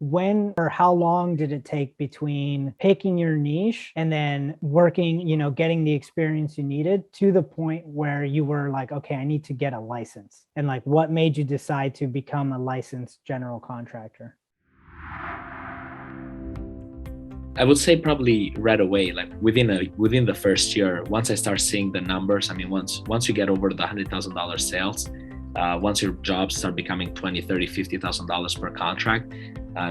When or how long did it take between picking your niche and then working, getting the experience you needed to the point where you were like, okay, I need to get a license? And like, what made you decide to become a licensed general contractor? I would say probably right away, like within the first year, once I start seeing the numbers. I mean, once you get over the $100,000 sales, once your jobs start becoming $20, $30, $50,000 per contract,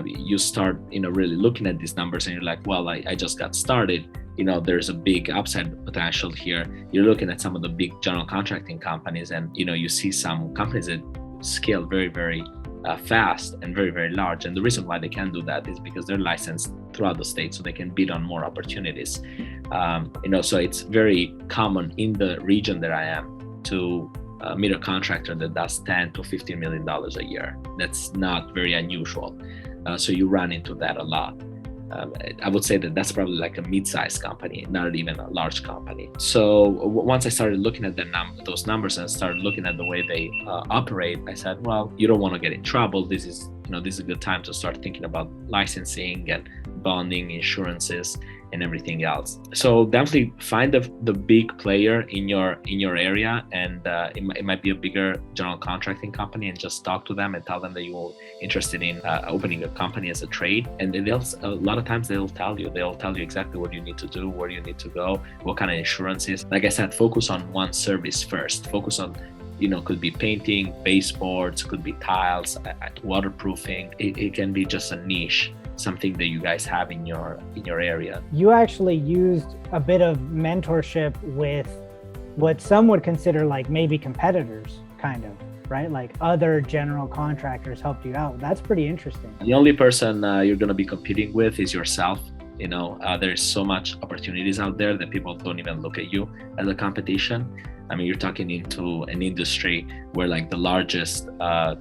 you start really looking at these numbers, and you're like, well, I just got started. There's a big upside potential here. You're looking at some of the big general contracting companies, and you see some companies that scale very, very fast and very, very large. And the reason why they can do that is because they're licensed throughout the state, so they can bid on more opportunities. So it's very common in the region that I am to meet a contractor that does $10 to $15 million a year. That's not very unusual. So you run into that a lot. I would say that that's probably like a mid-sized company, not even a large company. So once I started looking at those numbers and started looking at the way they operate, I said, well, you don't want to get in trouble. This is a good time to start thinking about licensing and bonding, insurances, and everything else. So definitely find the big player in your area, and it might be a bigger general contracting company, and just talk to them and tell them that you're interested in opening a company as a trade. And a lot of times they'll tell you exactly what you need to do, where you need to go, what kind of insurances. Like I said, focus on one service first. Focus on could be painting, baseboards, could be tiles, waterproofing. It can be just a niche, something that you guys have in your area. You actually used a bit of mentorship with what some would consider like maybe competitors, kind of, right? Like other general contractors helped you out. That's pretty interesting. The only person you're going to be competing with is yourself. There's so much opportunities out there that people don't even look at you as a competition. I mean, you're talking into an industry where like the largest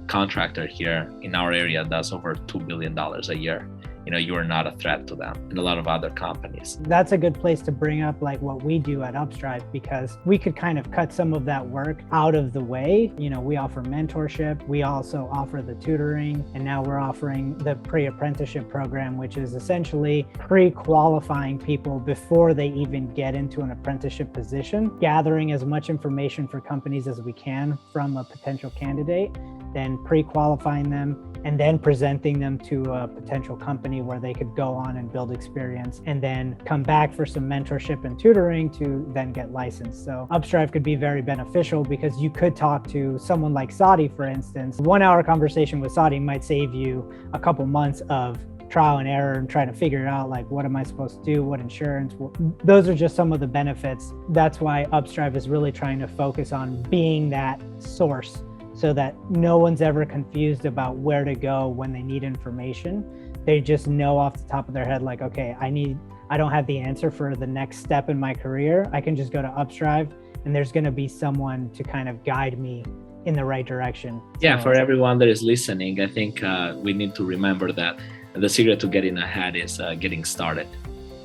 contractor here in our area does over $2 billion a year. You are not a threat to them and a lot of other companies. That's a good place to bring up like what we do at Upstryve, because we could kind of cut some of that work out of the way. We offer mentorship. We also offer the tutoring, and now we're offering the pre-apprenticeship program, which is essentially pre-qualifying people before they even get into an apprenticeship position, gathering as much information for companies as we can from a potential candidate, then pre-qualifying them, and then presenting them to a potential company where they could go on and build experience, and then come back for some mentorship and tutoring to then get licensed. So Upstryve could be very beneficial, because you could talk to someone like Saudi, for instance. 1 hour conversation with Saudi might save you a couple months of trial and error and trying to figure out like, what am I supposed to do? What insurance? Those are just some of the benefits. That's why Upstryve is really trying to focus on being that source, so that no one's ever confused about where to go when they need information. They just know off the top of their head, like, okay, I don't have the answer for the next step in my career. I can just go to Upstryve, and there's going to be someone to kind of guide me in the right direction. Yeah, for everyone that is listening, I think we need to remember that the secret to getting ahead is getting started.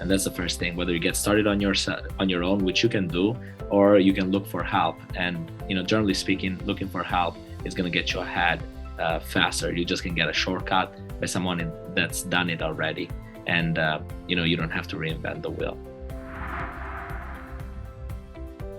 And that's the first thing, whether you get started on your own, which you can do, or you can look for help. And, generally speaking, looking for help is going to get you ahead faster. You just can get a shortcut by someone that's done it already. And, you don't have to reinvent the wheel.